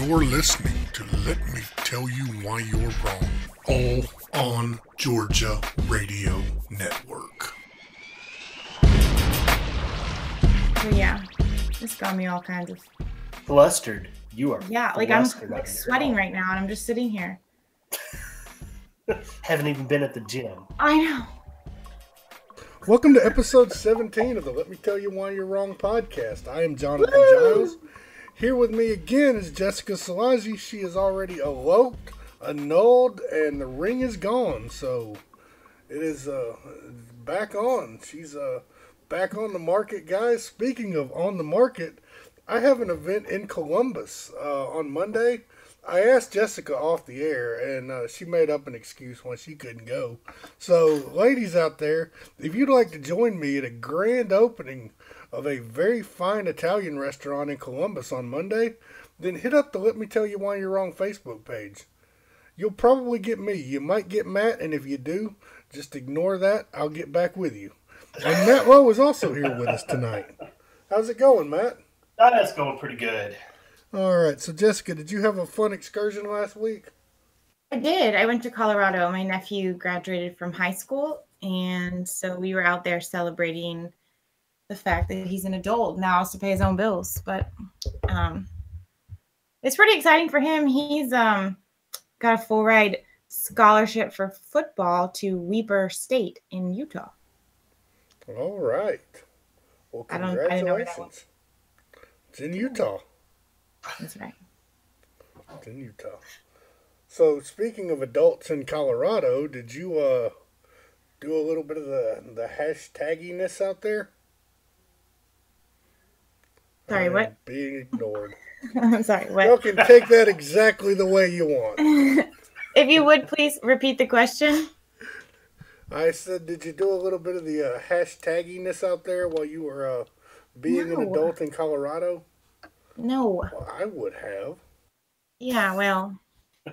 You're listening to Let Me Tell You Why You're Wrong, all on Georgia Radio Network. So yeah, this got me all kinds of flustered. You are I'm like sweating right now, and I'm just sitting here. Haven't even been at the gym. I know. Welcome to episode 17 of the Let Me Tell You Why You're Wrong podcast. I am Jonathan Giles. Here with me again is Jessica Salaji. She is already eloped, annulled, and the ring is gone. So it is back on. She's back on the market, guys. Speaking of on the market, I have an event in Columbus on Monday. I asked Jessica off the air, and she made up an excuse why she couldn't go. So, ladies out there, if you'd like to join me at a grand opening of a very fine Italian restaurant in Columbus on Monday, then hit up the Let Me Tell You Why You're Wrong Facebook page. You'll probably get me. You might get Matt, and if you do, just ignore that. I'll get back with you. And Matt Lowe is also here with us tonight. How's it going, Matt? That's going pretty good. All right. So, Jessica, did you have a fun excursion last week? I did. I went to Colorado. My nephew graduated from high school, and so we were out there celebrating the fact that he's an adult now, has to pay his own bills. But it's pretty exciting for him. He's got a full ride scholarship for football to Weber State in Utah. All right. Well, congratulations. I didn't know where that was. It's in Utah. That's right. It's in Utah. So, speaking of adults in Colorado, did you do a little bit of the hashtagginess out there? Sorry, what? Being ignored. I'm sorry, what? You can take that exactly the way you want. If you would, please repeat the question. I said, did you do a little bit of the hashtagginess out there while you were being an adult in Colorado? No. Well, I would have. Yeah, well,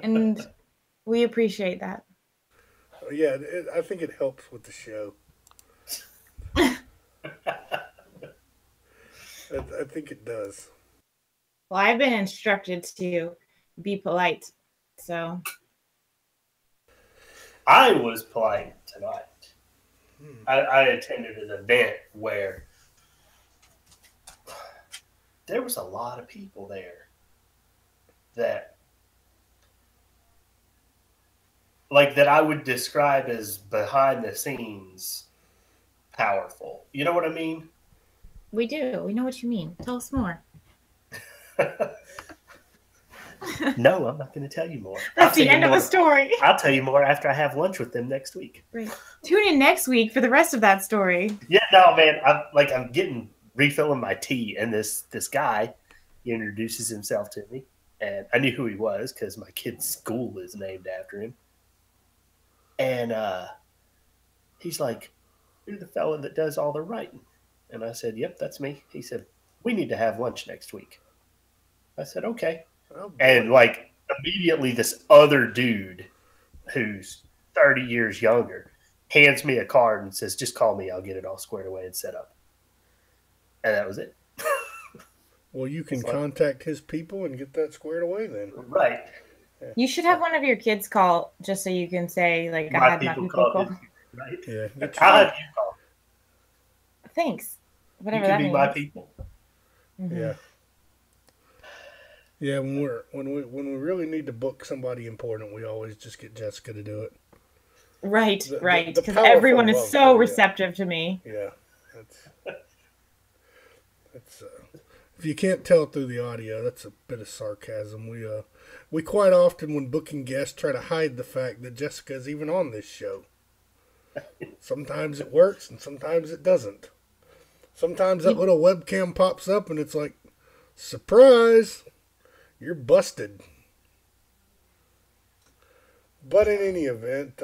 and we appreciate that. Yeah, I think it helps with the show. I think it does. Well, I've been instructed to be polite, so. I was polite tonight. I attended an event where there was a lot of people there that I would describe as behind the scenes powerful. You know what I mean? We do. We know what you mean. Tell us more. No, I'm not going to tell you more. That's the end of the story. I'll tell you more after I have lunch with them next week. Right. Tune in next week for the rest of that story. Yeah, no, man. I'm refilling my tea, and this guy, he introduces himself to me, and I knew who he was because my kid's school is named after him. And he's like, "You're the fella that does all the writing." And I said, "Yep, that's me." He said, "We need to have lunch next week." I said, "Okay." Oh, and immediately this other dude who's 30 years younger hands me a card and says, "Just call me. I'll get it all squared away and set up." And that was it. Well, you can contact his people and get that squared away then. Right. Yeah. You should have one of your kids call just so you can say, I had my people call. Right? Yeah. I'll have you call. Thanks. Whatever you that can means. Be my people. Mm-hmm. Yeah. Yeah, when we really need to book somebody important, we always just get Jessica to do it. Right, right. Because everyone is so receptive to me. Yeah, that's if you can't tell through the audio, that's a bit of sarcasm. We quite often, when booking guests, try to hide the fact that Jessica is even on this show. Sometimes it works, and sometimes it doesn't. Sometimes that little webcam pops up, and it's like, surprise! You're busted. But in any event,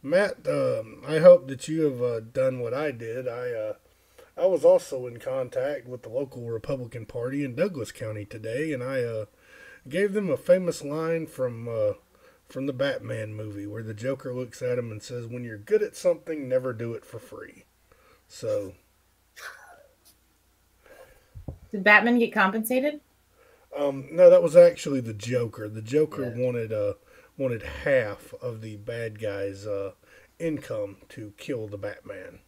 Matt, I hope that you have done what I did. I was also in contact with the local Republican Party in Douglas County today, and I gave them a famous line from the Batman movie where the Joker looks at him and says, "When you're good at something, never do it for free." So Did Batman get compensated? No, that was actually the Joker. The Joker Yeah. wanted half of the bad guy's income to kill the Batman.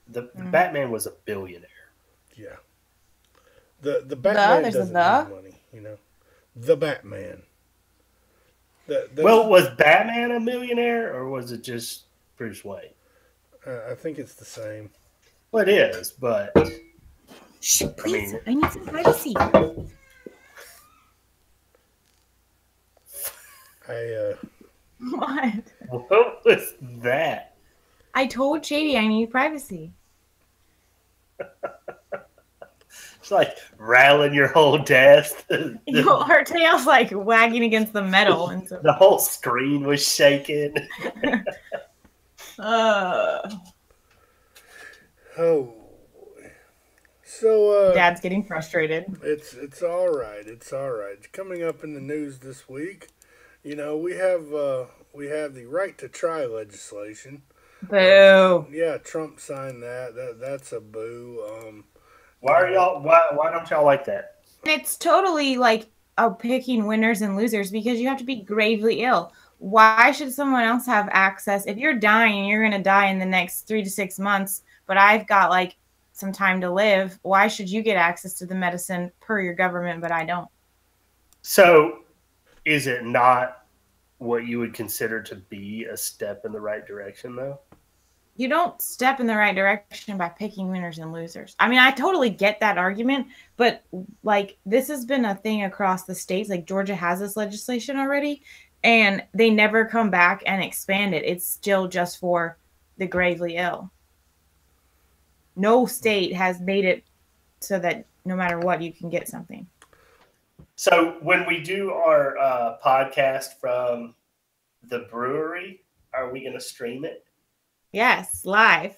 The Batman was a billionaire. Yeah. The Batman There's a doesn't need the. money, you know. The Batman. That's Well, was Batman a millionaire or was it just Bruce Wayne? I think it's the same. Well, it is, but Shh, I please. mean, I need some privacy. What? what was that? I told Shady I need privacy. It's like rattling your whole desk. Her tail's like wagging against the metal, and so. The whole screen was shaking. Oh. So Dad's getting frustrated. it's all right. It's all right. Coming up in the news this week, you know, we have the right to try legislation. Boo. Yeah, Trump signed that. That's a boo. Why don't y'all like that? It's totally like picking winners and losers because you have to be gravely ill. Why should someone else have access? If you're dying, you're going to die in the next 3 to 6 months, but I've got like some time to live. Why should you get access to the medicine per your government, but I don't? So, is it not what you would consider to be a step in the right direction, though? You don't step in the right direction by picking winners and losers. I mean, I totally get that argument, but like this has been a thing across the states. Like Georgia has this legislation already, and they never come back and expand it. It's still just for the gravely ill. No state has made it so that no matter what, you can get something. So, when we do our podcast from the brewery, are we going to stream it? Yes, live.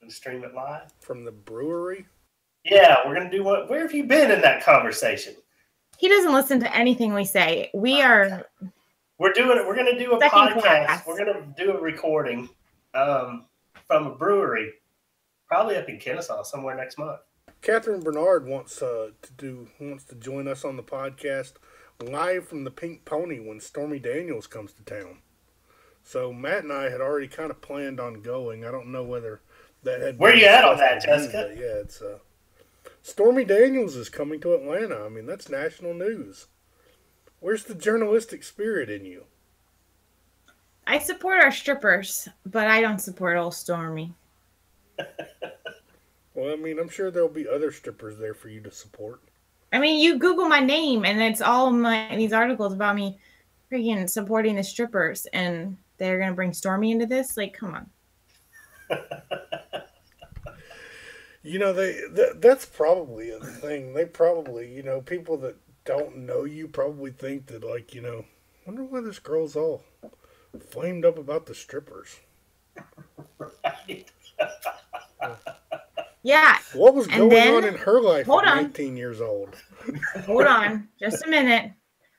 And stream it live? From the brewery? Yeah, we're going to do what? Where have you been in that conversation? He doesn't listen to anything we say. We're doing it. We're going to do a second podcast. class. We're going to do a recording from a brewery, probably up in Kennesaw somewhere next month. Catherine Bernard wants to join us on the podcast live from the Pink Pony when Stormy Daniels comes to town. So Matt and I had already kind of planned on going. I don't know whether that had. Where you at on that, Jessica? Yeah, it's Stormy Daniels is coming to Atlanta. I mean, that's national news. Where's the journalistic spirit in you? I support our strippers, but I don't support old Stormy. Well, I mean, I'm sure there'll be other strippers there for you to support. I mean, you Google my name, and it's all these articles about me freaking supporting the strippers, and they're going to bring Stormy into this? Like, come on. You know, that's probably a thing. They probably, you know, people that don't know you probably think that, like, you know, wonder why this girl's all flamed up about the strippers. Right. Yeah. What was going on in her life at 19 years old? Hold on just a minute,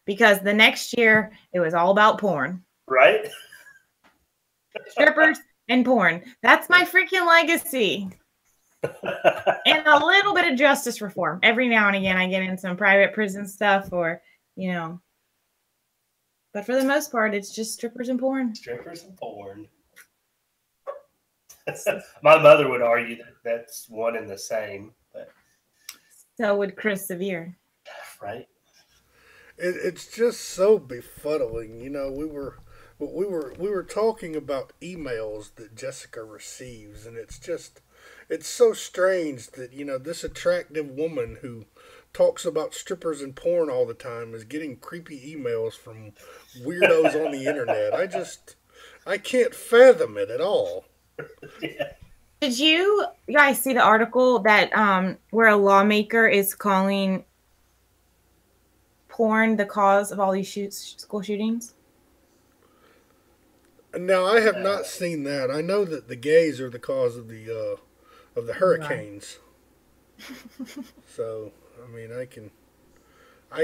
because the next year it was all about porn. Right? Strippers and porn. That's my freaking legacy. And a little bit of justice reform. Every now and again I get in some private prison stuff or, you know. But for the most part, it's just strippers and porn. Strippers and porn. My mother would argue that that's one and the same, but so would Chris Sevier. Right? It's just so befuddling. You know, we were talking about emails that Jessica receives, and it's so strange that, you know, this attractive woman who talks about strippers and porn all the time is getting creepy emails from weirdos on the internet. I can't fathom it at all. Yeah. Did you guys see the article that where a lawmaker is calling porn the cause of all these school shootings? Now, I have not seen that. I know that the gays are the cause of the hurricanes. Right. So, I mean, I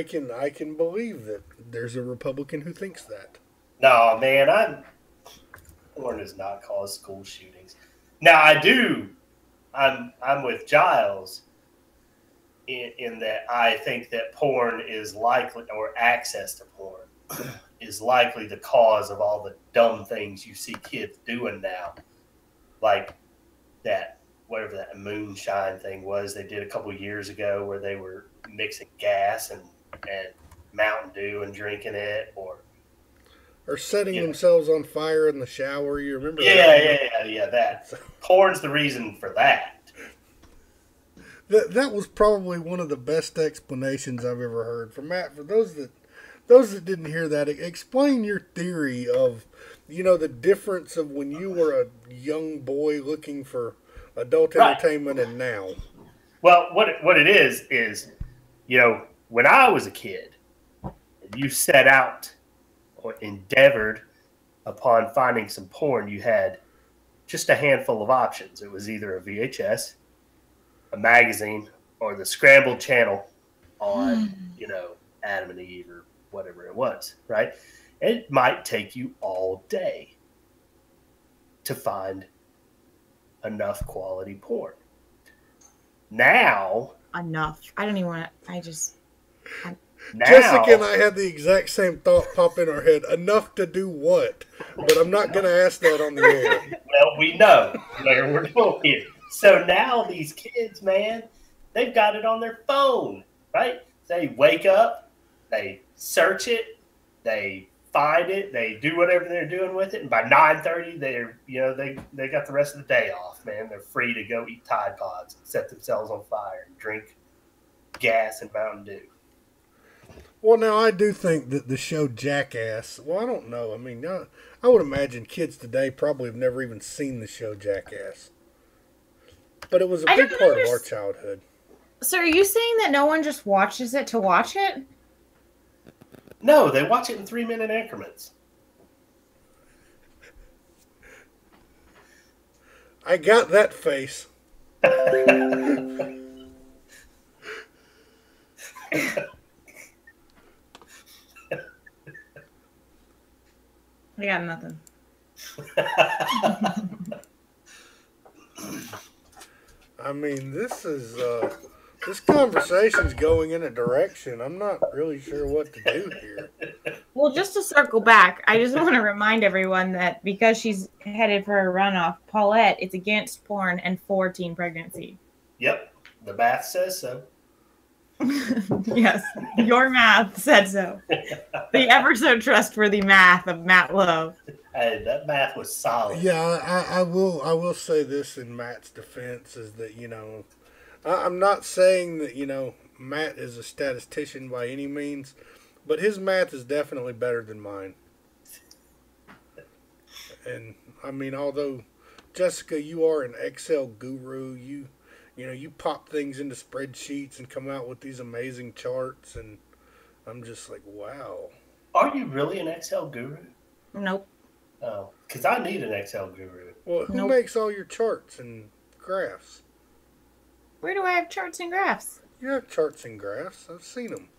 can believe that there's a Republican who thinks that. No, man, porn does not cause school shootings. Now, I'm with Giles in that I think that porn is likely, or access to porn is likely the cause of all the dumb things you see kids doing now. Like that, whatever that moonshine thing was they did a couple of years ago where they were mixing gas and Mountain Dew and drinking it, or setting themselves on fire in the shower. You remember that? Yeah, that. Porn's the reason for that. That was probably one of the best explanations I've ever heard from Matt. For those that didn't hear that, explain your theory of, the difference of when you were a young boy looking for adult entertainment and now. Well, what it is, when I was a kid, you set out or endeavored upon finding some porn, you had just a handful of options. It was either a VHS, a magazine, or the scrambled channel on, Adam and Eve or whatever it was, right? It might take you all day to find enough quality porn. Now, enough. I don't even want to. Now, Jessica and I had the exact same thought pop in our head. Enough to do what? But I'm not going to ask that on the air. Well, we know where we're going here. So now these kids, man, they've got it on their phone, right? They wake up, they search it, they find it, they do whatever they're doing with it, and by 9:30, they got the rest of the day off, man. They're free to go eat Tide Pods and set themselves on fire and drink gas and Mountain Dew. Well, now, I do think that the show Jackass, I don't know. I mean, I would imagine kids today probably have never even seen the show Jackass. But it was a big part of our childhood. So are you saying that no one just watches it to watch it? No, they watch it in 3-minute increments. I got that face. I got nothing. I mean, this conversation's going in a direction. I'm not really sure what to do here. Well, just to circle back, I just want to remind everyone that because she's headed for a runoff, Paulette is against porn and for teen pregnancy. Yep, the math says so. Yes, your math said so. The ever so trustworthy math of Matt Lowe. Hey, that math was solid. Yeah, I will say this in Matt's defense is that, I'm not saying that, Matt is a statistician by any means, but his math is definitely better than mine. And, I mean, although, Jessica, you are an Excel guru, you pop things into spreadsheets and come out with these amazing charts, and I'm just like, wow. Are you really an Excel guru? Nope. Oh, because I need an Excel guru. Well, who makes all your charts and graphs? Where do I have charts and graphs? You have charts and graphs. I've seen them.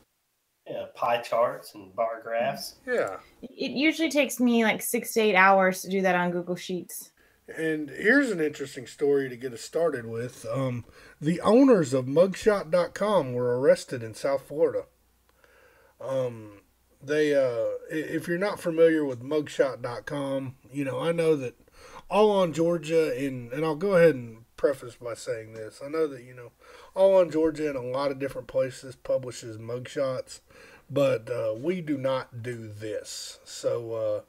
Yeah, pie charts and bar graphs. Yeah. It usually takes me like 6 to 8 hours to do that on Google Sheets. And here's an interesting story to get us started with. The owners of mugshot.com were arrested in South Florida. If you're not familiar with mugshot.com, I know that All on Georgia, and I'll go ahead and preface by saying this. I know that, All on Georgia and a lot of different places publishes mugshots, but we do not do this. So,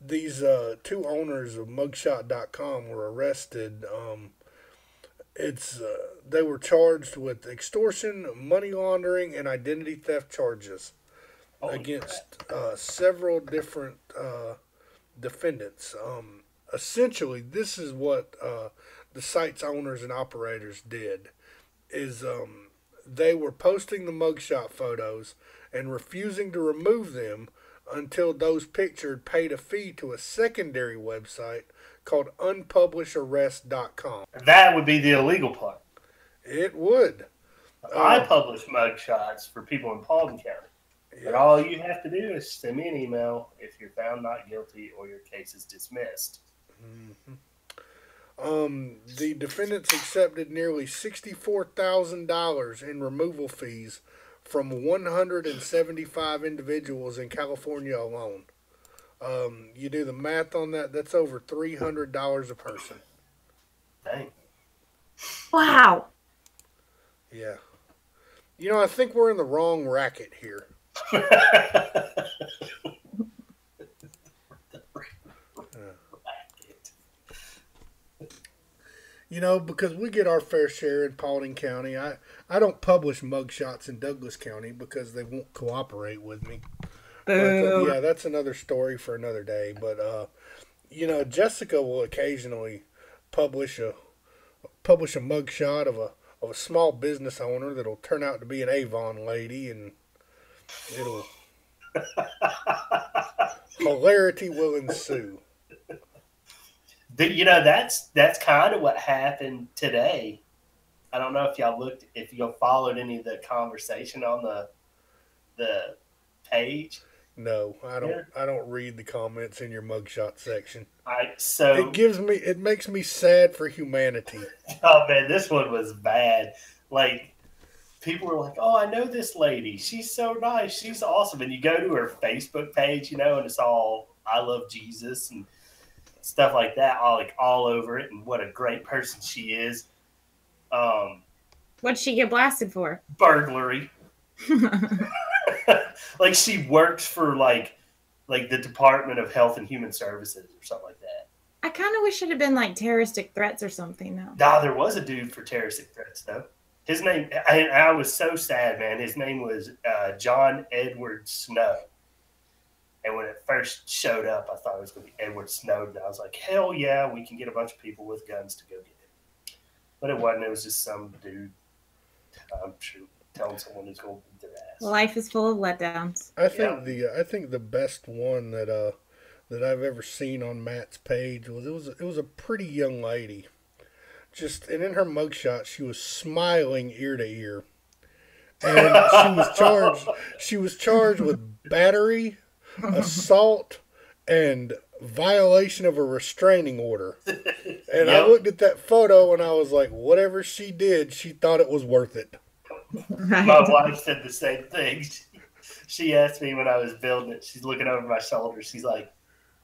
these two owners of mugshot.com were arrested. They were charged with extortion, money laundering, and identity theft charges against several different defendants. Essentially, this is what the site's owners and operators did. They were posting the mugshot photos and refusing to remove them until those pictured paid a fee to a secondary website called unpublisharrest.com. That would be the illegal part. It would. I publish mugshots for people in Palm County. Yes. But all you have to do is send me an email if you're found not guilty or your case is dismissed. Mm-hmm. The defendants accepted nearly $64,000 in removal fees from 175 individuals in California alone. You do the math on that, that's over $300 a person. Dang. Wow. Yeah. You know, I think we're in the wrong racket here. You know, because we get our fair share in Paulding County. I don't publish mugshots in Douglas County because they won't cooperate with me. But, yeah, that's another story for another day. But you know, Jessica will occasionally publish a mugshot of a small business owner that'll turn out to be an Avon lady, and it'll hilarity will ensue. You know, that's kind of what happened today. I don't know if y'all followed any of the conversation on the page. No, I don't. Yeah. I don't read the comments in your mugshot section. So it makes me sad for humanity. Oh man, this one was bad. Like, people were like, "Oh, I know this lady. She's so nice. She's awesome." And you go to her Facebook page, you know, and it's all "I love Jesus" and stuff like that, all over it, and what a great person she is. What'd she get blasted for? Burglary. Like, she works for like the Department of Health and Human Services or something like that. I kind of wish it had been like terroristic threats or something, though. Nah, there was a dude for terroristic threats, though. His name, I was so sad, man. His name was John Edward Snow. And when it first showed up, I thought it was going to be Edward Snowden. I was like, hell yeah, we can get a bunch of people with guns to go get it. But it wasn't. It was just some dude, I'm sure, telling someone who's going to beat their ass. Life is full of letdowns. I think the best one that I've ever seen on Matt's page was a pretty young lady. And in her mugshot, she was smiling ear to ear. And she was charged with battery, assault, and violation of a restraining order. And yep. I looked at that photo and I was like, whatever she did, she thought it was worth it. Right. My wife said the same thing. She asked me when I was building it, she's looking over my shoulder, she's like,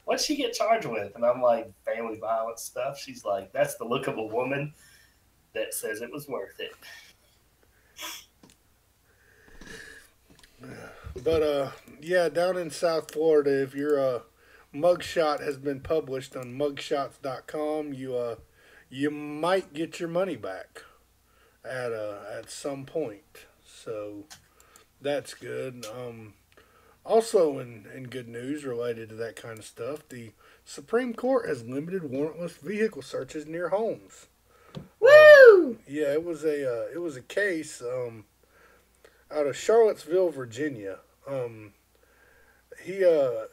what'd she get charged with? And I'm like, family violence stuff. She's like, that's the look of a woman that says it was worth it. But, yeah, down in South Florida, if your mugshot has been published on mugshots.com, you might get your money back at some point. So that's good. Also, in good news related to that kind of stuff, the Supreme Court has limited warrantless vehicle searches near homes. Woo! Yeah, it was a case out of Charlottesville, Virginia. He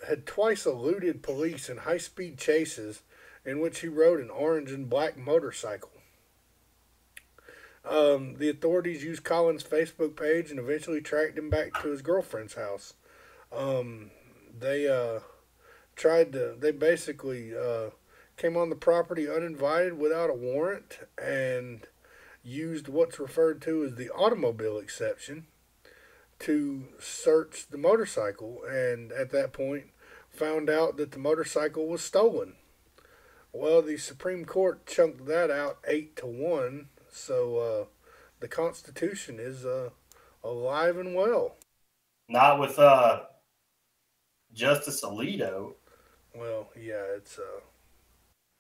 had twice eluded police in high-speed chases in which he rode an orange and black motorcycle. The authorities used Colin's Facebook page and eventually tracked him back to his girlfriend's house. They basically came on the property uninvited without a warrant and used what's referred to as the automobile exception to search the motorcycle, and at that point found out that the motorcycle was stolen. Well, the Supreme Court chunked that out 8-1, so the Constitution is alive and well. Not with Justice Alito. Well, yeah, it's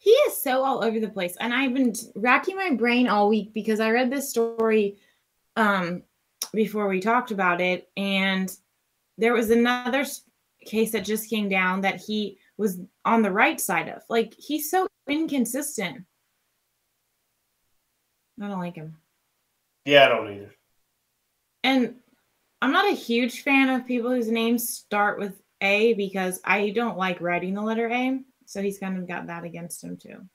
He is so all over the place, and I've been racking my brain all week because I read this story before we talked about it, and there was another case that just came down that he was on the right side of. Like, he's so inconsistent. I don't like him. Yeah, I don't either. And I'm not a huge fan of people whose names start with A because I don't like writing the letter A. So he's kind of got that against him too.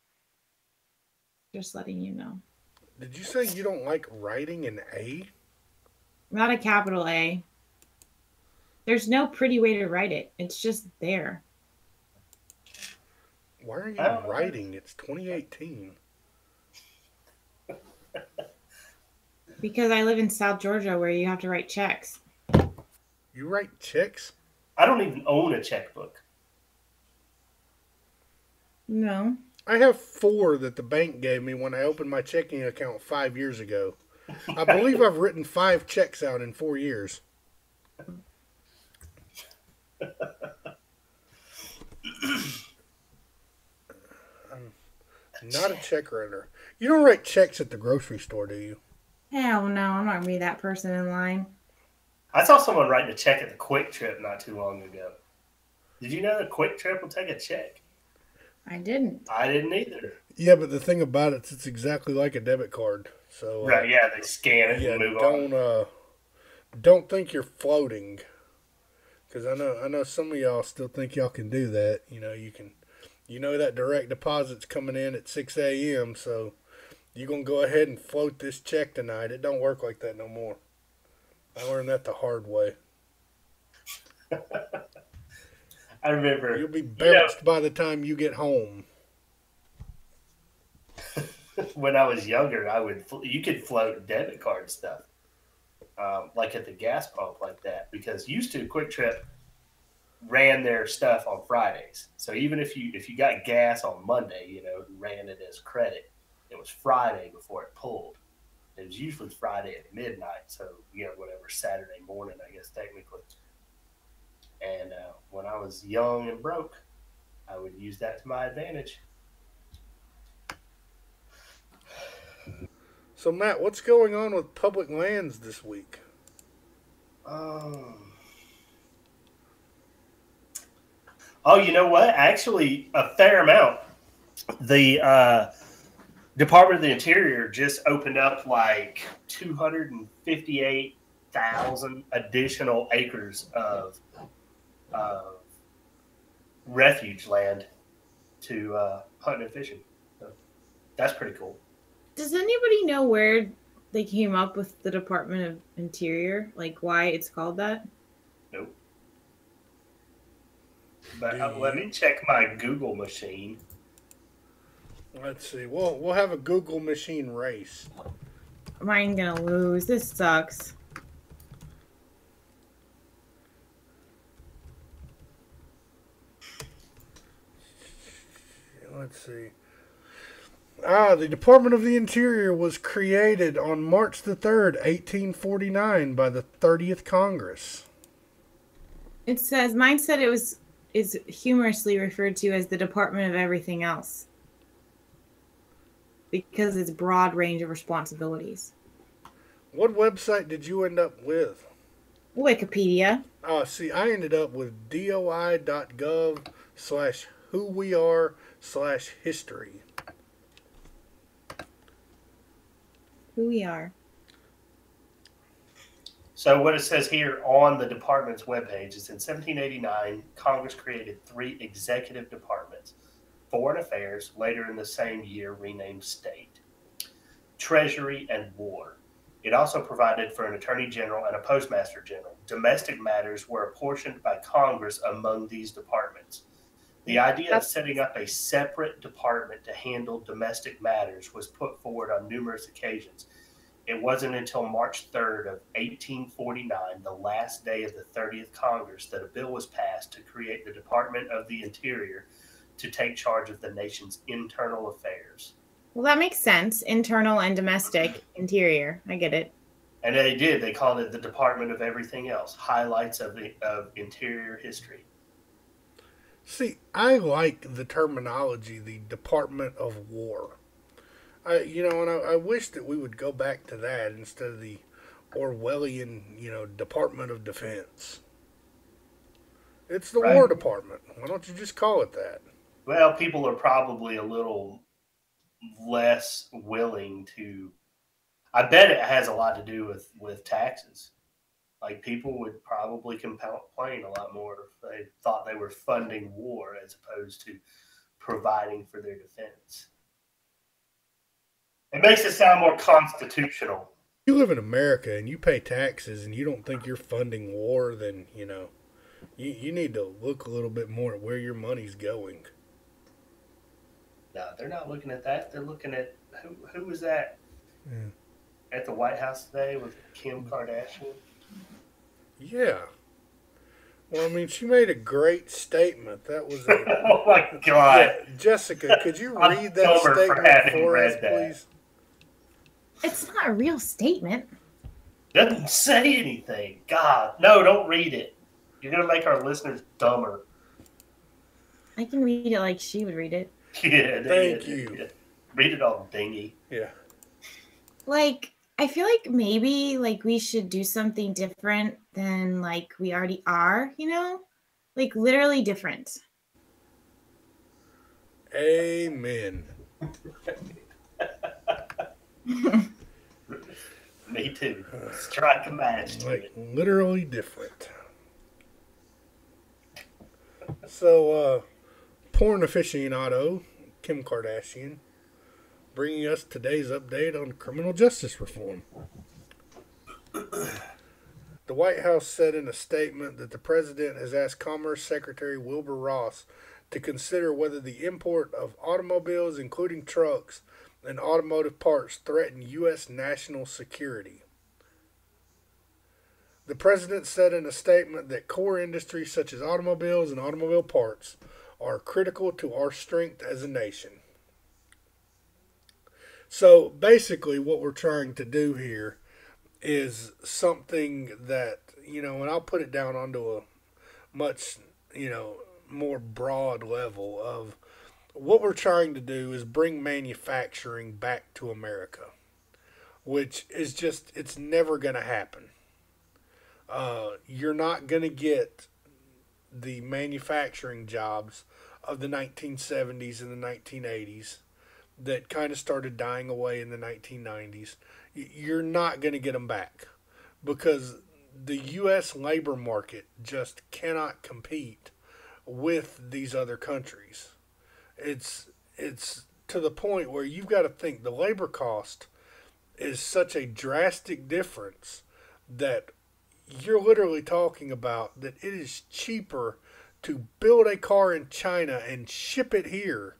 Just letting you know. Did you say you don't like writing an A? Not a capital A. There's no pretty way to write it. It's just there. Why are you writing? It's 2018. Because I live in South Georgia where you have to write checks. You write checks? I don't even own a checkbook. No. I have 4 that the bank gave me when I opened my checking account 5 years ago. I believe I've written 5 checks out in 4 years. I'm not a check writer. You don't write checks at the grocery store, do you? Hell no, I'm not going to be that person in line. I saw someone writing a check at the Quick Trip not too long ago. Did you know the Quick Trip will take a check? I didn't. I didn't either. Yeah, but the thing about it is it's exactly like a debit card. So Right, yeah, they scan it and move on. Don't think you're floating, because I know some of y'all still think y'all can do that. You know that direct deposit's coming in at 6 a.m. So you're gonna go ahead and float this check tonight. It don't work like that no more. I learned that the hard way. I remember. You'll be bounced by the time you get home. When I was younger, you could float debit card stuff, like at the gas pump, like that. Because used to Quick Trip ran their stuff on Fridays, so even if you got gas on Monday, you ran it as credit. It was Friday before it pulled. It was usually Friday at midnight, so whatever, Saturday morning, I guess technically. And when I was young and broke, I would use that to my advantage. So Matt, what's going on with public lands this week? Oh, you know what? Actually, a fair amount. The Department of the Interior just opened up like 258,000 additional acres of refuge land to hunting and fishing. So that's pretty cool. Does anybody know where they came up with the Department of Interior? Like why it's called that? Nope. But let me check my Google machine. Let's see. We'll have a Google machine race. Mine gonna lose. This sucks. Let's see. The Department of the Interior was created on March the 3rd, 1849 by the 30th Congress. It says, mine said is humorously referred to as the Department of Everything Else. Because it's broad range of responsibilities. What website did you end up with? Wikipedia. See, I ended up with doi.gov/whoweare/history. Who we are. So what it says here on the department's webpage is in 1789, Congress created 3 executive departments: Foreign Affairs, later in the same year renamed State, Treasury, and War. It also provided for an Attorney General and a Postmaster General. Domestic matters were apportioned by Congress among these departments. The idea of setting up a separate department to handle domestic matters was put forward on numerous occasions. It wasn't until March 3rd of 1849, the last day of the 30th Congress, that a bill was passed to create the Department of the Interior to take charge of the nation's internal affairs. Well, that makes sense. Internal and domestic, interior. I get it. And they did. They called it the Department of Everything Else. Highlights of interior history. See, I like the terminology, the Department of War. I wish that we would go back to that instead of the Orwellian, Department of Defense. It's the War Department. Why don't you just call it that? Well, people are probably a little less willing to. I bet it has a lot to do with taxes. Like, people would probably complain a lot more if they thought they were funding war as opposed to providing for their defense. It makes it sound more constitutional. You live in America and you pay taxes and you don't think you're funding war, then, you need to look a little bit more at where your money's going. No, they're not looking at that. They're looking at who was that at the White House today with Kim Kardashian? Yeah. Well, I mean, she made a great statement. That was a... Oh, my God. Yeah, Jessica, could you read that statement for us, please? It's not a real statement. Doesn't say anything. God, no, don't read it. You're going to make our listeners dumber. I can read it like she would read it. Yeah, Thank you. Yeah. Read it all dingy. Yeah. Like, I feel like maybe like we should do something different than like we already are, you know? Like literally different. Amen. Me too. Strike a match to Like it. literally different. So, porn aficionado Kim Kardashian bringing us today's update on criminal justice reform. The White House said in a statement that the president has asked Commerce Secretary Wilbur Ross to consider whether the import of automobiles, including trucks and automotive parts, threaten U.S. national security. The president said in a statement that core industries such as automobiles and automobile parts are critical to our strength as a nation. So basically what we're trying to do here is something that, and I'll put it down onto a much, more broad level of what we're trying to do is bring manufacturing back to America, which is just, it's never going to happen. You're not going to get the manufacturing jobs of the 1970s and the 1980s that kind of started dying away in the 1990s. You're not going to get them back because the U.S. labor market just cannot compete with these other countries. It's to the point where you've got to think the labor cost is such a drastic difference that you're literally talking about that it is cheaper to build a car in China and ship it here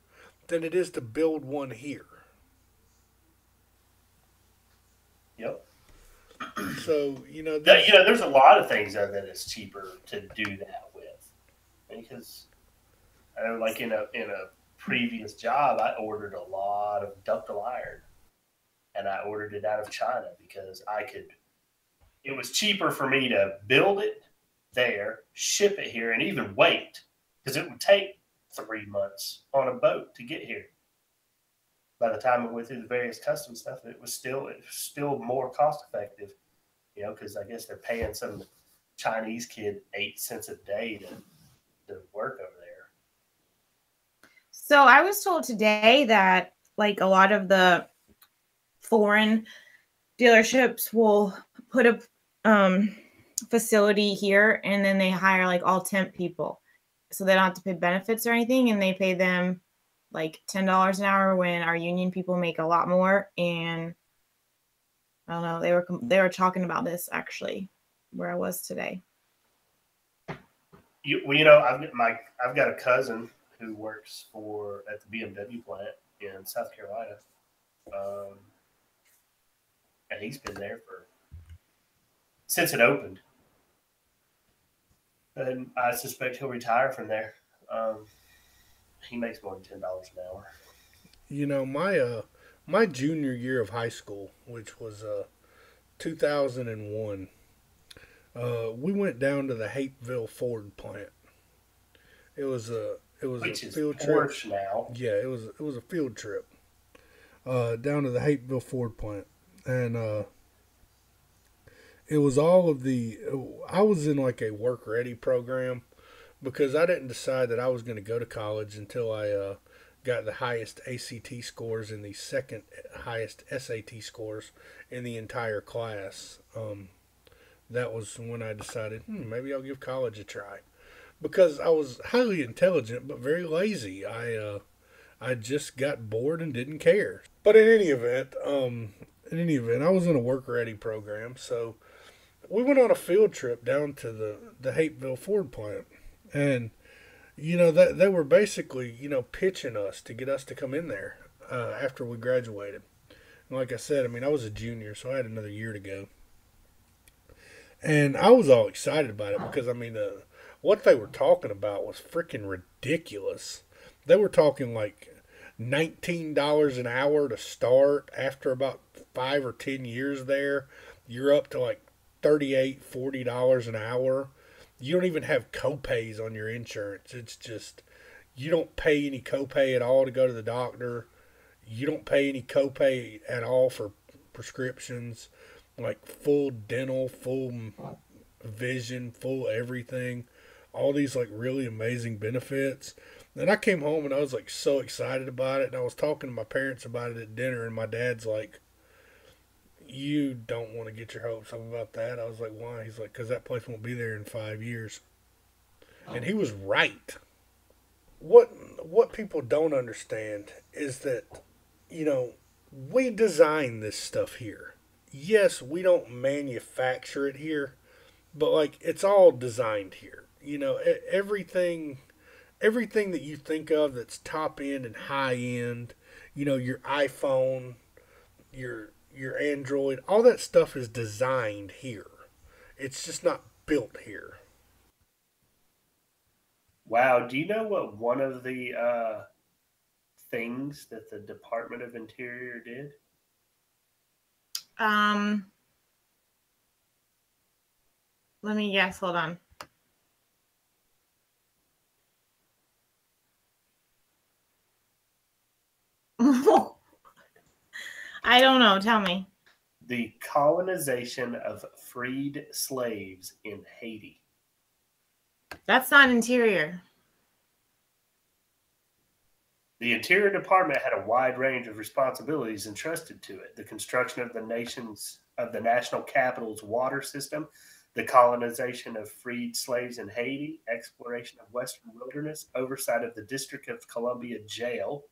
than it is to build one here. Yep. So, there's a lot of things that it's cheaper to do that with. Because I know, like in a previous job, I ordered a lot of ductile iron. And I ordered it out of China because it was cheaper for me to build it there, ship it here, and even wait. Because it would take 3 months on a boat to get here. By the time it went through the various customs stuff, it was still more cost effective, because I guess they're paying some Chinese kid 8 cents a day to work over there. So I was told today that like a lot of the foreign dealerships will put a facility here and then they hire like all temp people. So they don't have to pay benefits or anything, and they pay them like $10 an hour when our union people make a lot more. And I don't know, they were talking about this actually where I was today. I've got a cousin who works at the BMW plant in South Carolina, and he's been there since it opened. And I suspect he'll retire from there. He makes more than $10 an hour. My junior year of high school, which was 2001, we went down to the Hapeville Ford plant. It was a field trip. Now. Yeah, it was a field trip down to the Hapeville Ford plant, and it was all of I was in like a work ready program because I didn't decide that I was going to go to college until I got the highest ACT scores and the second highest SAT scores in the entire class. That was when I decided, maybe I'll give college a try. Because I was highly intelligent but very lazy. I just got bored and didn't care. But in any event, I was in a work ready program, so we went on a field trip down to the Hapeville Ford plant, and that they were basically pitching us to get us to come in there after we graduated, And like I said, I mean, I was a junior, so I had another year to go. And I was all excited about it because, I mean, what they were talking about was freaking ridiculous. They were talking like $19 an hour to start. After about 5 or 10 years there, you're up to like $38, $40 an hour. You don't even have copays on your insurance. It's just, you don't pay any copay at all to go to the doctor. You don't pay any copay at all for prescriptions, like full dental, full vision, full everything. All these like really amazing benefits. And I came home and I was like so excited about it. And I was talking to my parents about it at dinner, and my dad's like, "You don't want to get your hopes up about that." I was like, "Why?" He's like, "Because that place won't be there in 5 years." And he was right. What people don't understand is that, you know, we design this stuff here. Yes, we don't manufacture it here, but like it's all designed here. You know, everything that you think of that's top end and high end, you know, your iPhone, your Android, all that stuff is designed here. It's just not built here. Wow. Do you know what one of the things that the Department of Interior did? Um, Let me guess. Hold on. I don't know. Tell me. The colonization of freed slaves in Haiti. That's not interior. The Interior Department had a wide range of responsibilities entrusted to it: the construction of the national capital's water system, the colonization of freed slaves in Haiti, exploration of Western wilderness, oversight of the District of Columbia jail,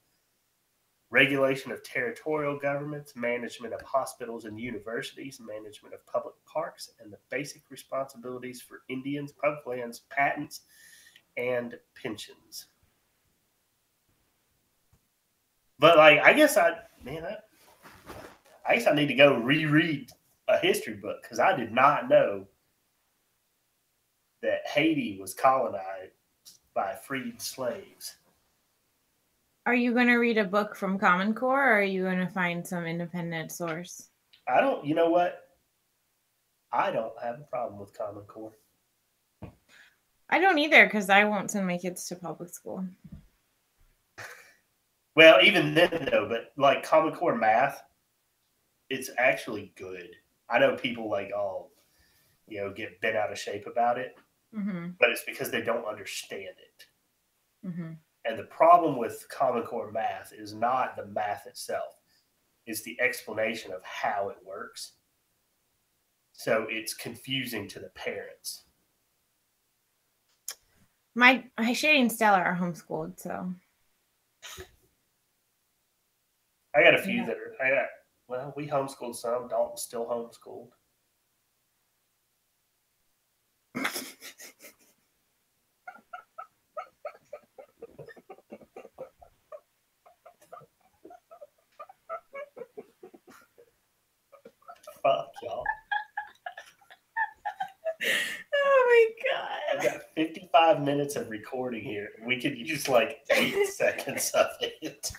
regulation of territorial governments, management of hospitals and universities, management of public parks, and the basic responsibilities for Indians, public lands, patents, and pensions. But like, I guess I need to go reread a history book because I did not know that Haiti was colonized by freed slaves. Are you going to read a book from Common Core, or are you going to find some independent source? You know what? I don't have a problem with Common Core. I don't either, because I won't send my kids to public school. Well, even then though, but like Common Core math, it's actually good. I know people like, get bent out of shape about it, but it's because they don't understand it. And the problem with Common Core math is not the math itself. It's the explanation of how it works. So it's confusing to the parents. My Shady and Stella are homeschooled, so. I got a few that are, we homeschooled some. Dalton's still homeschooled. Fuck y'all. Oh my god. I've got 55 minutes of recording here. We could use like 8 seconds of it.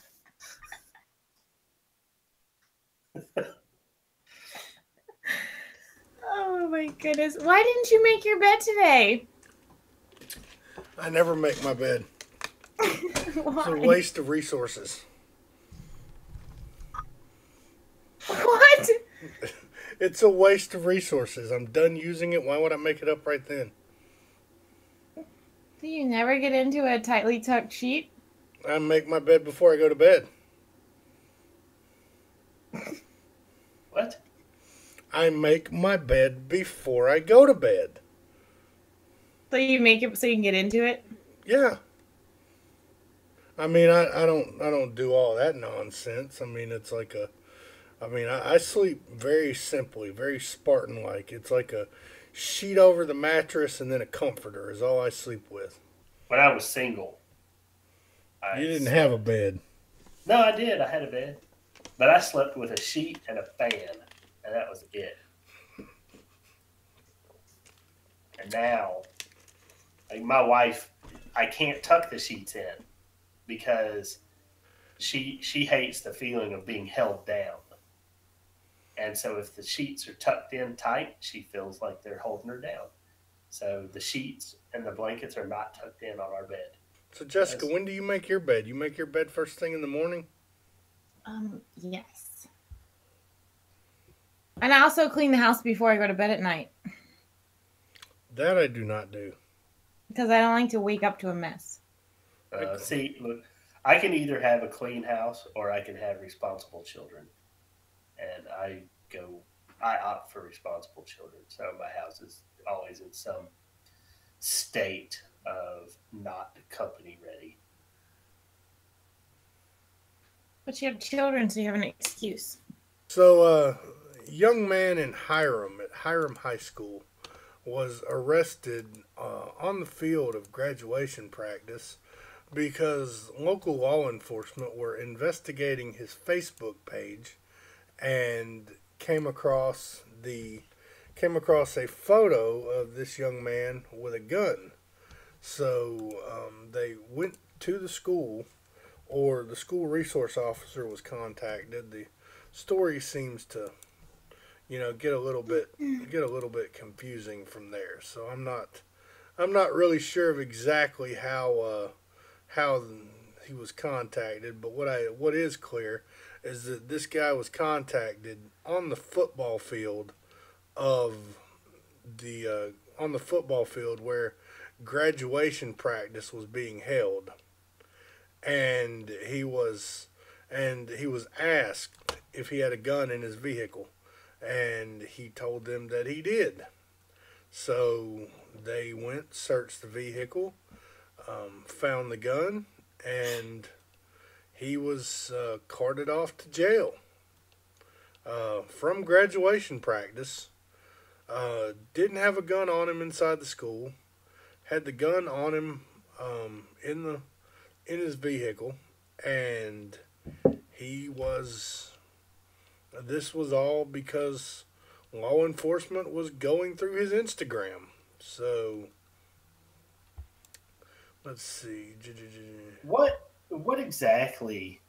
Oh my goodness. Why didn't you make your bed today? I never make my bed. It's a waste of resources. What? It's a waste of resources. I'm done using it. Why would I make it up right then? Do you never get into a tightly tucked sheet? I make my bed before I go to bed. What? I make my bed before I go to bed. So you make it so you can get into it? Yeah. I mean, I don't do all that nonsense. I mean, it's like I sleep very simply, very Spartan-like. It's like a sheet over the mattress and then a comforter is all I sleep with. When I was single. You didn't have a bed. No, I did. I had a bed. But I slept with a sheet and a fan, and that was it. And now, like my wife, I can't tuck the sheets in because she hates the feeling of being held down. And so if the sheets are tucked in tight, she feels like they're holding her down. So the sheets and the blankets are not tucked in on our bed. So Jessica, when do you make your bed? You make your bed first thing in the morning? Yes. And I also clean the house before I go to bed at night. That I do not do. Because I don't like to wake up to a mess. See, look, I can either have a clean house or I can have responsible children. And I opt for responsible children. So my house is always in some state of not company ready. But you have children, so you have an excuse. So, young man in Hiram at Hiram High School was arrested on the field of graduation practice because local law enforcement were investigating his Facebook page and came across a photo of this young man with a gun. So they went to the school, or the school resource officer was contacted. The story seems to, get a little bit confusing from there. So I'm not really sure of exactly how he was contacted. But what is clear is that this guy was contacted on the football field where graduation practice was being held, and he was asked if he had a gun in his vehicle, and he told them that he did. So they went, searched the vehicle, found the gun, and he was carted off to jail from graduation practice. Didn't have a gun on him inside the school. Had the gun on him in his vehicle, and this was all because law enforcement was going through his Instagram. So let's see. What exactly?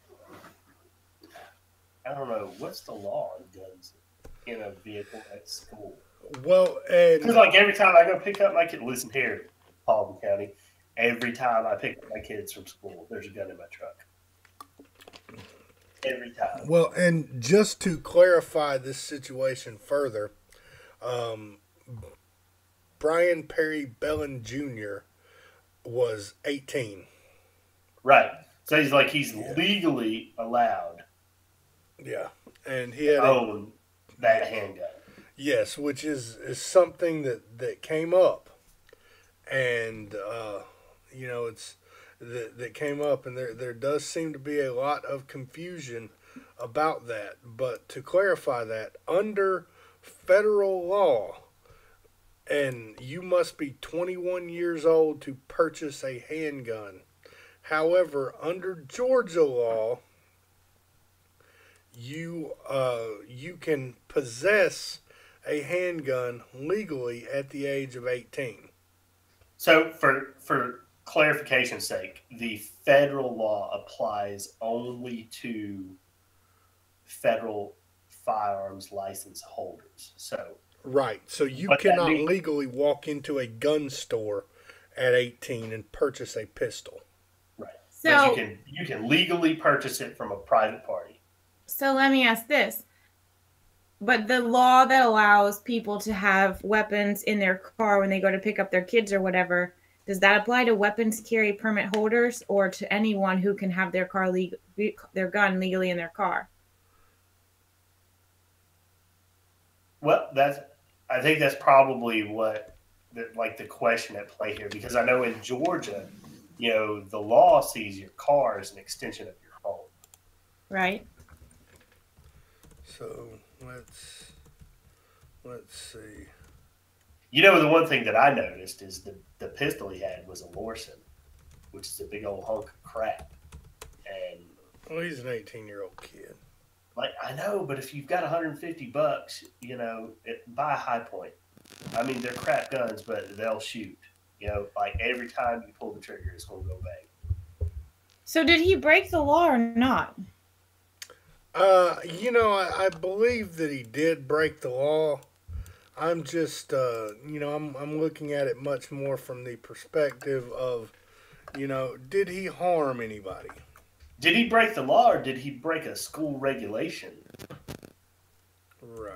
I don't know. What's the law on guns in a vehicle at school? Well, and because like every time I go pick up my kid, listen here, Paulding County. Every time I pick up my kids from school, there's a gun in my truck. Every time. Well, and just to clarify this situation further, Brian Perry Bellin Jr. was 18. Right. So he's legally allowed. Yeah, and he had own that handgun. Yes, which is something that came up, and it's that came up, and there does seem to be a lot of confusion about that. But to clarify that, under federal law, and you must be 21 years old to purchase a handgun. However, under Georgia law, you can possess a handgun legally at the age of 18. So for clarification's sake, the federal law applies only to federal firearms license holders. So right. So you cannot legally walk into a gun store at 18 and purchase a pistol. Right. So but you can legally purchase it from a private party. So let me ask this. But the law that allows people to have weapons in their car when they go to pick up their kids or whatever, does that apply to weapons carry permit holders or to anyone who can have their gun legally in their car? Well, I think that's probably the question at play here, because I know in Georgia, the law sees your car as an extension of your home. Right. So let's see. The one thing that I noticed is the pistol he had was a Lorson, which is a big old hunk of crap. And well, he's an 18-year-old kid. Like, I know, but if you've got $150, buy a High Point. I mean, they're crap guns, but they'll shoot. Like every time you pull the trigger, it's going to go bang. So did he break the law or not? I believe that he did break the law. I'm just, I'm looking at it much more from the perspective of, did he harm anybody? Did he break the law or did he break a school regulation? Right.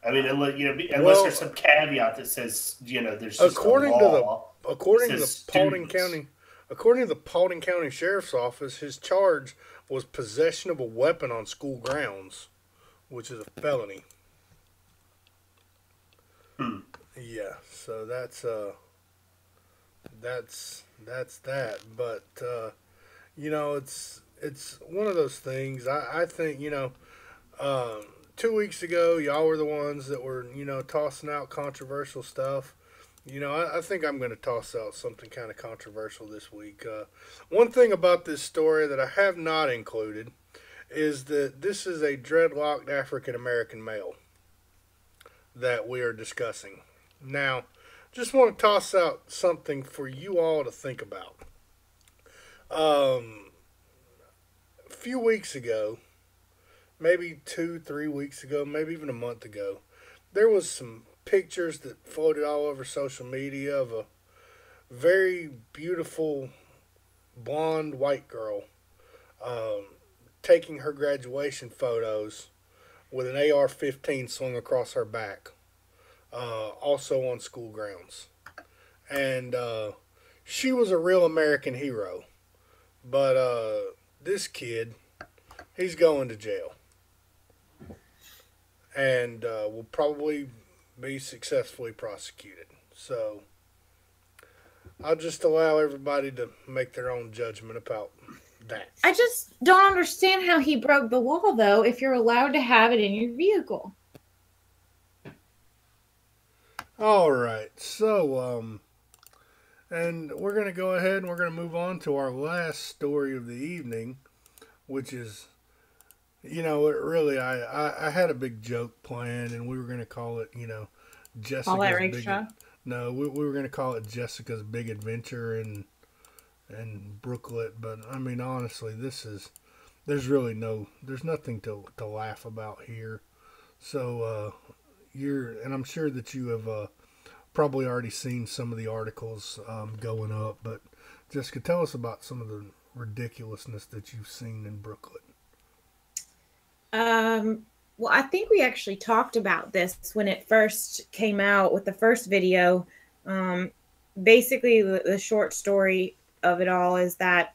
I mean, unless there's some caveat that says, there's just according a law. According to the Paulding County Sheriff's Office, his charge was possession of a weapon on school grounds, which is a felony. Yeah, so that's that. But it's one of those things. I think 2 weeks ago, y'all were the ones that were tossing out controversial stuff. I think I'm going to toss out something kind of controversial this week. One thing about this story that I have not included is that this is a dreadlocked African American male that we are discussing. Now, just want to toss out something for you all to think about. A few weeks ago, maybe 2-3 weeks ago, maybe even a month ago, there was some pictures that floated all over social media of a very beautiful blonde white girl taking her graduation photos with an AR-15 slung across her back, also on school grounds. And she was a real American hero. But this kid, he's going to jail. And will probably be successfully prosecuted. So I'll just allow everybody to make their own judgment about that. I just don't understand how he broke the law, though, if you're allowed to have it in your vehicle. All right. So, and we're going to go ahead and we're going to move on to our last story of the evening, which is, I had a big joke planned, and we were going to call it, Jessica's Big... No, we were going to call it Jessica's Big Adventure and Brooklet, but, I mean, honestly, there's nothing to laugh about here. So, and I'm sure that you have probably already seen some of the articles going up, but Jessica, tell us about some of the ridiculousness that you've seen in Brooklet. Well, I think we actually talked about this when it first came out with the first video. Basically, the short story of it all is that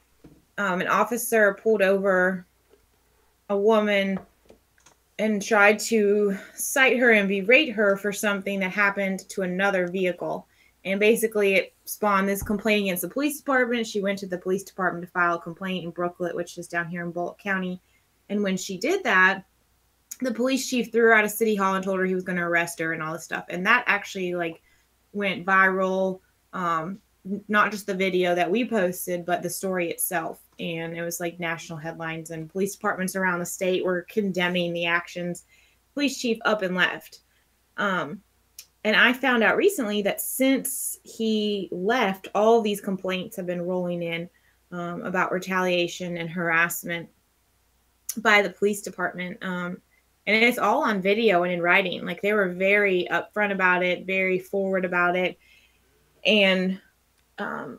an officer pulled over a woman and tried to cite her and berate her for something that happened to another vehicle. And basically, it spawned this complaint against the police department. She went to the police department to file a complaint in Brooklet, which is down here in Bullock County. And when she did that, the police chief threw her out of City Hall and told her he was going to arrest her and all this stuff. And that actually went viral. Not just the video that we posted, but the story itself. And it was national headlines, and police departments around the state were condemning the actions. Police chief up and left. And I found out recently that since he left, all these complaints have been rolling in about retaliation and harassment by the police department. And it's all on video and in writing. They were very upfront about it, very forward about it, and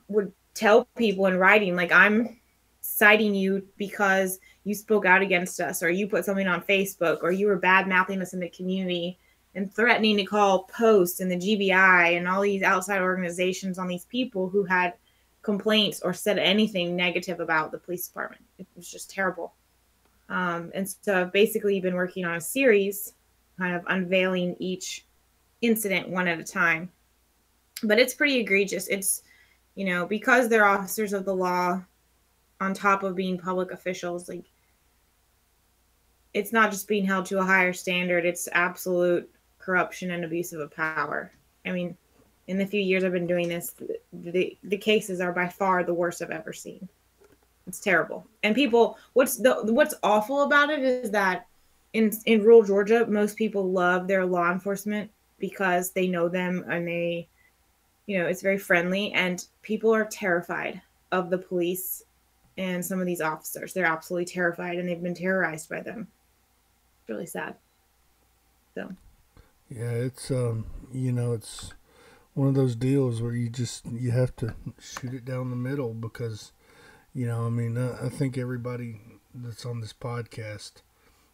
would tell people in writing, I'm citing you because you spoke out against us, or you put something on Facebook, or you were bad-mouthing us in the community and threatening to call Post and the GBI and all these outside organizations on these people who had complaints or said anything negative about the police department. It was just terrible. And so I've basically been working on a series, kind of unveiling each incident one at a time. But it's pretty egregious. It's, because they're officers of the law, on top of being public officials, it's not just being held to a higher standard. It's absolute corruption and abuse of power. I mean, in the few years I've been doing this, the cases are by far the worst I've ever seen. It's terrible. And people, what's awful about it is that in rural Georgia, most people love their law enforcement because they know them and they, it's very friendly. And people are terrified of the police and some of these officers. They're absolutely terrified, and they've been terrorized by them. It's really sad. So. Yeah, it's it's one of those deals where you have to shoot it down the middle because, I think everybody that's on this podcast,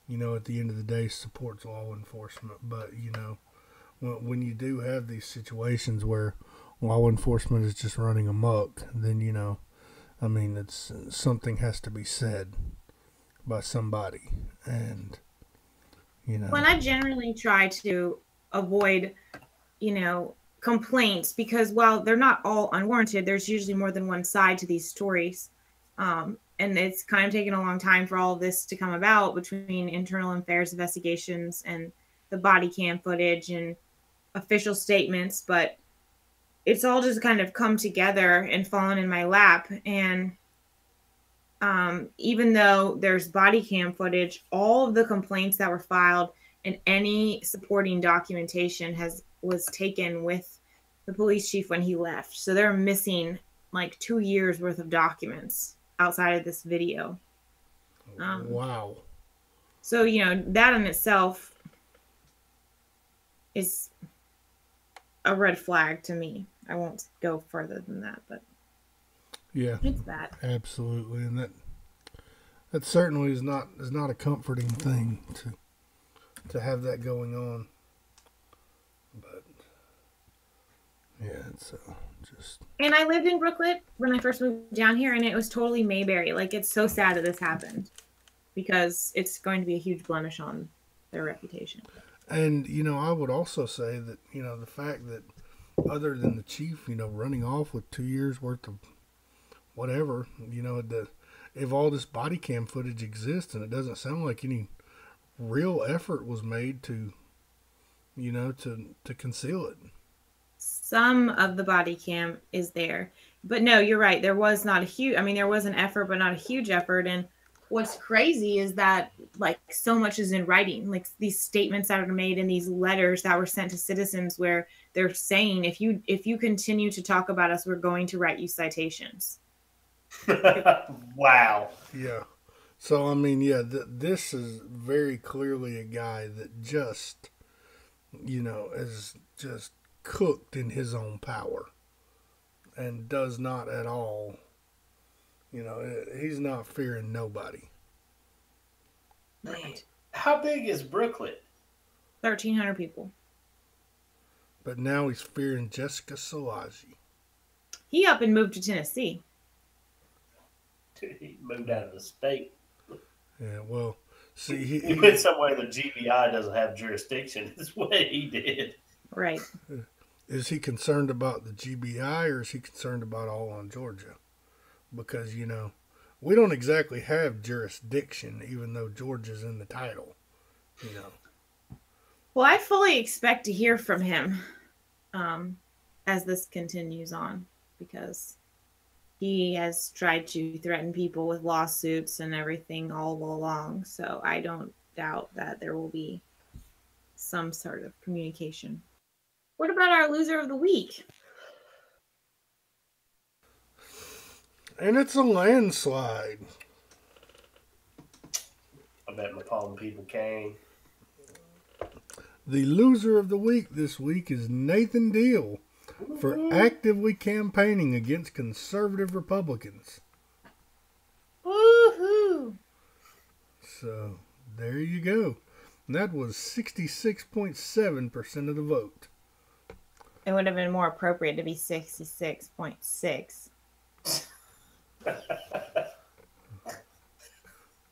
at the end of the day supports law enforcement. But, when you do have these situations where law enforcement is just running amok, then, it's something has to be said by somebody. And, When I generally try to avoid, complaints, because while they're not all unwarranted, there's usually more than one side to these stories. And it's kind of taken a long time for all of this to come about between internal affairs investigations and the body cam footage and official statements. But it's all just kind of come together and fallen in my lap. And even though there's body cam footage, all of the complaints that were filed and any supporting documentation was taken with the police chief when he left. So they're missing like 2 years worth of documents outside of this video. Wow. So, that in itself is a red flag to me. I won't go further than that, but yeah, it's bad. Absolutely. And that certainly is not a comforting thing to have that going on. But yeah, it's just. And I lived in Brooklet when I first moved down here, and it was totally Mayberry. Like, it's so sad that this happened because it's going to be a huge blemish on their reputation. And I would also say that the fact that other than the chief, running off with 2 years worth of whatever, if all this body cam footage exists, and it doesn't sound like any real effort was made to conceal it. Some of the body cam is there, but no, you're right. There was not a huge, there was an effort, but not a huge effort. And what's crazy is that like so much is in writing, like these statements that are made in these letters that were sent to citizens where they're saying, if you continue to talk about us, we're going to write you citations. Wow. Yeah. So, this is very clearly a guy that just, is just cooked in his own power and does not at all, he's not fearing nobody. How big is Brooklet? 1,300 people. But now he's fearing Jessica Szilagyi. He up and moved to Tennessee. He moved out of the state. Yeah, well, see, he went somewhere the GBI doesn't have jurisdiction. Is what he did. Right. Is he concerned about the GBI or is he concerned about all on Georgia? Because, we don't exactly have jurisdiction, even though Georgia's in the title, Well, I fully expect to hear from him as this continues on, because he has tried to threaten people with lawsuits and everything all along. So I don't doubt that there will be some sort of communication. What about our loser of the week? And it's a landslide. I bet McCall people came. The loser of the week this week is Nathan Deal for actively campaigning against conservative Republicans. Woohoo! So, there you go. And that was 66.7% of the vote. It would have been more appropriate to be 66.6.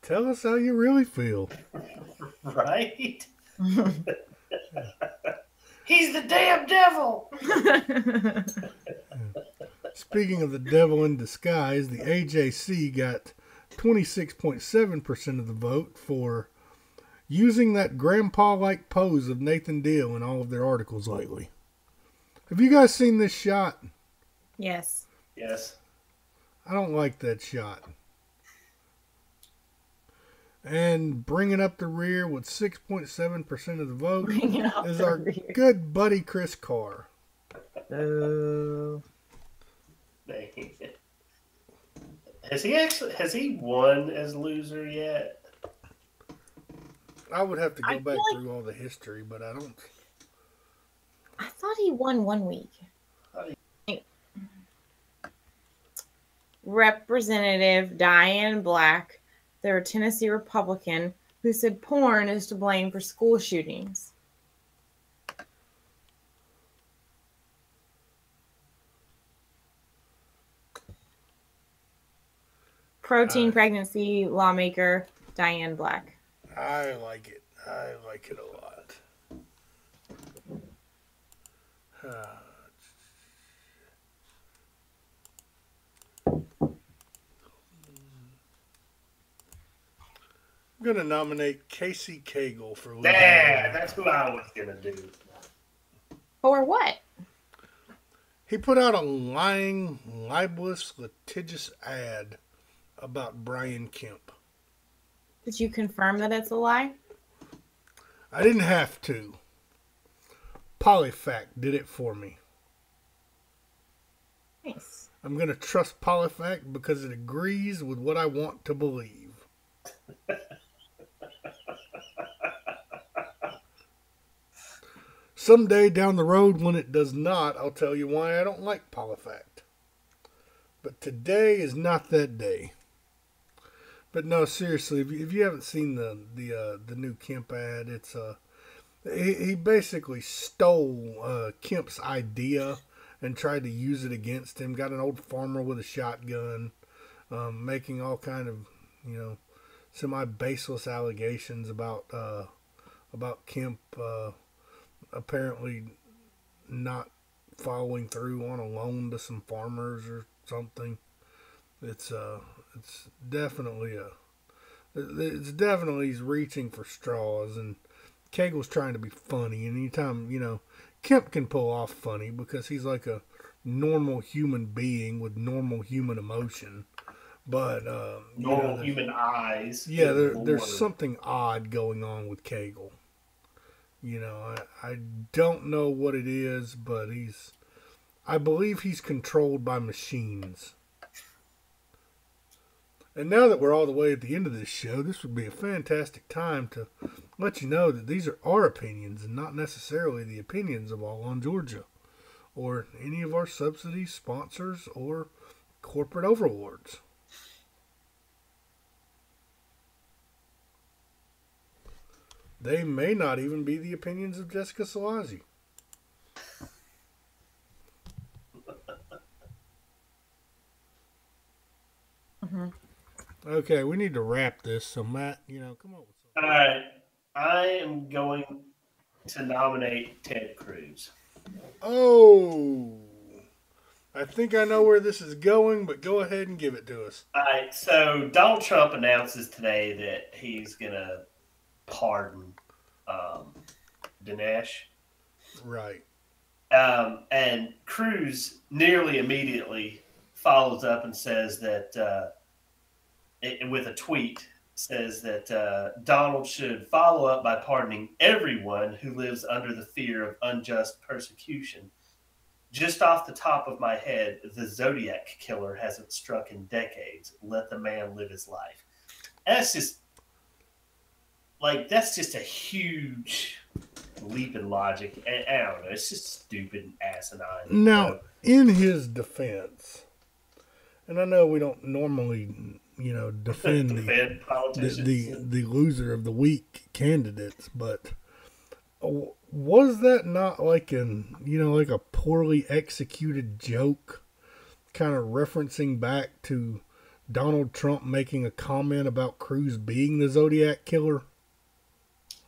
Tell us how you really feel. Right? He's the damn devil! Speaking of the devil in disguise, the AJC got 26.7% of the vote for using that grandpa-like pose of Nathan Deal in all of their articles lately. Have you guys seen this shot? Yes. Yes. I don't like that shot. And bringing up the rear with 6.7% of the vote is our rear. good buddy Chris Carr. Oh. Has he won as loser yet? I would have to go back through all the history, but I don't. I thought he won one week. Representative Diane Black, the Tennessee Republican, who said porn is to blame for school shootings. Protein pregnancy lawmaker Diane Black. I like it. I like it a lot. I'm going to nominate Casey Cagle for leader. Yeah, that's who I was going to do. For what? He put out a lying, libelous, litigious ad about Brian Kemp. Did you confirm that it's a lie? I didn't have to. Polyfact did it for me. Nice. I'm going to trust Polyfact because it agrees with what I want to believe. Someday down the road when it does not, I'll tell you why I don't like Polyfact. But today is not that day. But no, seriously, if you haven't seen the new Kemp ad, it's he basically stole Kemp's idea and tried to use it against him. Got an old farmer with a shotgun, making all kind of semi-baseless allegations about Kemp apparently not following through on a loan to some farmers or something. It's definitely he's reaching for straws, and Cagle's trying to be funny. And anytime Kemp can pull off funny because he's like a normal human being with normal human emotion. But normal human eyes. Yeah, there's something odd going on with Cagle. I don't know what it is, but I believe he's controlled by machines. And now that we're all the way at the end of this show, this would be a fantastic time to let you know that these are our opinions and not necessarily the opinions of All on Georgia or any of our subsidies, sponsors, or corporate overlords. They may not even be the opinions of Jessica Salazzi. Mm-hmm. Okay, we need to wrap this. So, Matt, come on with something. All right. I am going to nominate Ted Cruz. Oh, I think I know where this is going, but go ahead and give it to us. All right. So, Donald Trump announces today that he's going to pardon Dinesh. Right. And Cruz nearly immediately follows up and says that, with a tweet, says that Donald should follow up by pardoning everyone who lives under the fear of unjust persecution. Just off the top of my head, the Zodiac killer hasn't struck in decades. Let the man live his life. That's just a huge leap in logic. And I don't know. It's just stupid and asinine. Now, in his defense, and I know we don't normally, defend the loser of the week candidates, but was that not like a poorly executed joke, kind of referencing back to Donald Trump making a comment about Cruz being the Zodiac killer?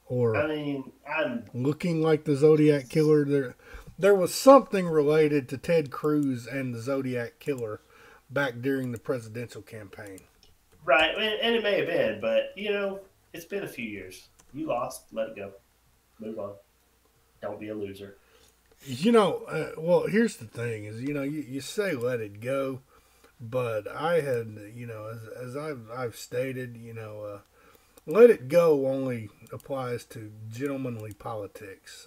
Or I'm looking like the Zodiac killer. There was something related to Ted Cruz and the Zodiac killer back during the presidential campaign. Right, and it may have been, but it's been a few years. You lost, let it go, move on. Don't be a loser. Well, here's the thing: is you say let it go, but I had as I've stated, let it go only applies to gentlemanly politics.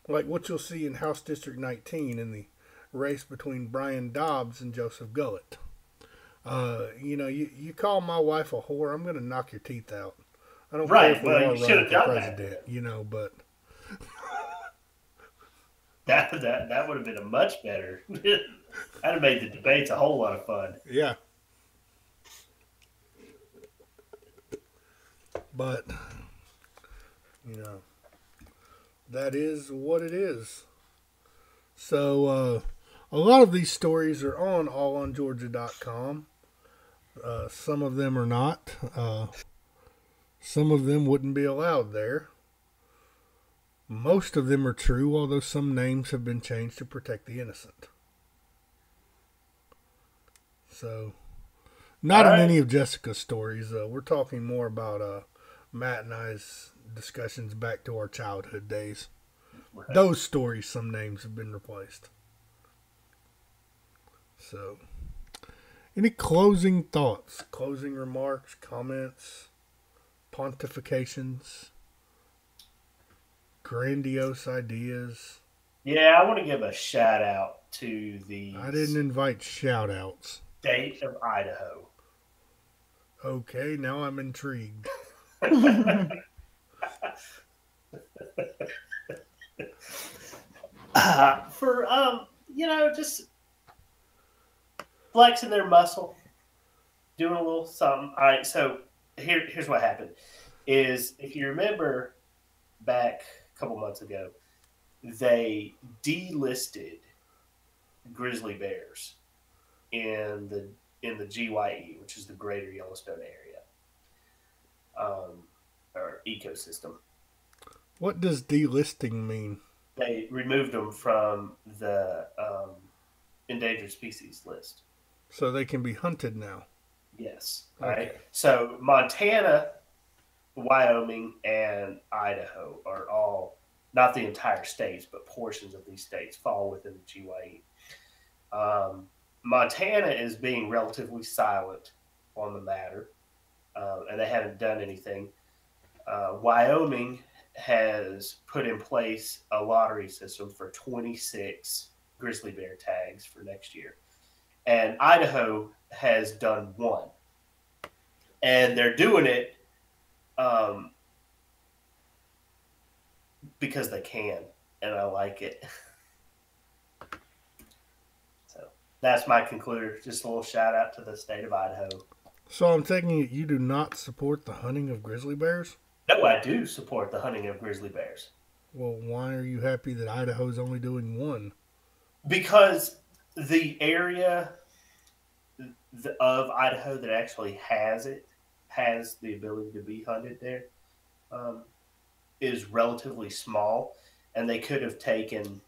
Like what you'll see in House District 19 in the race between Brian Dobbs and Joseph Gullett. You call my wife a whore, I'm going to knock your teeth out. I don't care if we are running for president, but... That would have been a much better... That'd have made the debates a whole lot of fun. Yeah. But, that is what it is. So, a lot of these stories are on allongeorgia.com. Some of them are not. Some of them wouldn't be allowed there. Most of them are true, although some names have been changed to protect the innocent. So, not in any of Jessica's stories. We're talking more about Matt and I's discussions back to our childhood days. Right. Those stories, some names have been replaced. So, any closing thoughts, closing remarks, comments, pontifications, grandiose ideas? Yeah, I want to give a shout out to the... I didn't invite shout outs. State of Idaho. Okay, now I'm intrigued. For just flexing their muscle, doing a little something. All right, so here's what happened. Is if you remember back a couple months ago, they delisted grizzly bears in the GYE, which is the Greater Yellowstone Area, or ecosystem. What does delisting mean? They removed them from the endangered species list. So they can be hunted now? Yes. Okay. Right. So Montana, Wyoming, and Idaho are all, not the entire states, but portions of these states fall within the GYE. Montana is being relatively silent on the matter, and they haven't done anything. Wyoming has put in place a lottery system for 26 grizzly bear tags for next year. And Idaho has done one. And they're doing it because they can, and I like it. So that's my concluder. Just a little shout out to the state of Idaho. So I'm taking it you do not support the hunting of grizzly bears? No, I do support the hunting of grizzly bears. Well, why are you happy that Idaho's only doing one? Because the area of Idaho that actually has the ability to be hunted there, is relatively small, and they could have taken,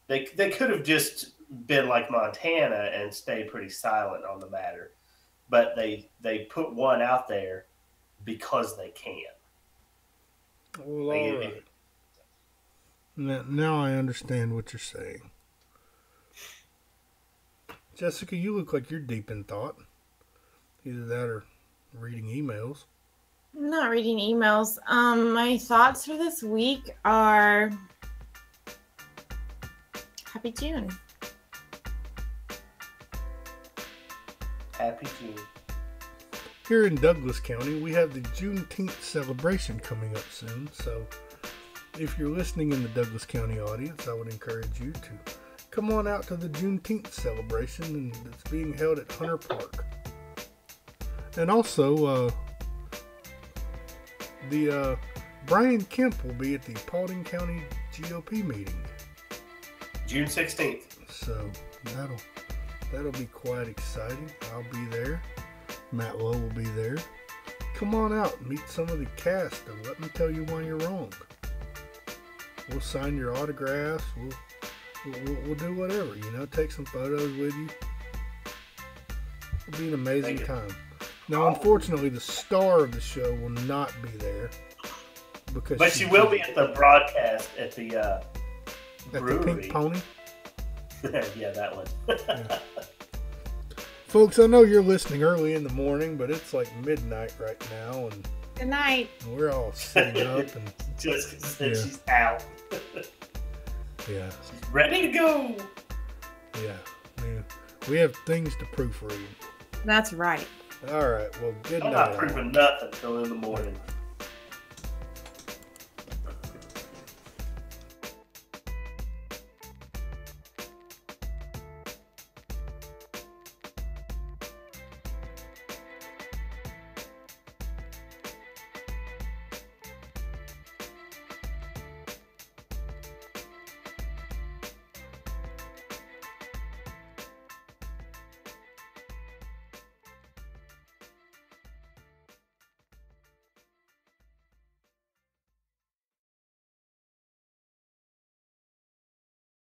they could have just been like Montana and stayed pretty silent on the matter, but they put one out there because they can. Well, all right. Now I understand what you're saying. Jessica, you look like you're deep in thought. Either that or reading emails. I'm not reading emails. My thoughts for this week are Happy June. Happy June. Here in Douglas County, we have the Juneteenth celebration coming up soon. So if you're listening in the Douglas County audience, I would encourage you to come on out to the Juneteenth celebration, and it's being held at Hunter Park. And also, Brian Kemp will be at the Paulding County GOP meeting. June 16th. So that'll be quite exciting. I'll be there. Matt Lowe will be there. Come on out and meet some of the cast and let me tell you why you're wrong. We'll sign your autographs. We'll do whatever, take some photos with you. It'll be an amazing time. Now, unfortunately, the star of the show will not be there. But she will be at the broadcast at the brewery. The Pink Pony? Yeah, that one. Yeah. Folks, I know you're listening early in the morning, but it's like midnight right now, and Good night. We're all sitting up and Jessica said Yeah. she's out. yeah, She's ready to go. yeah. We have things to proofread. That's right. All right. Well, good I'm night. not proving nothing until in the morning.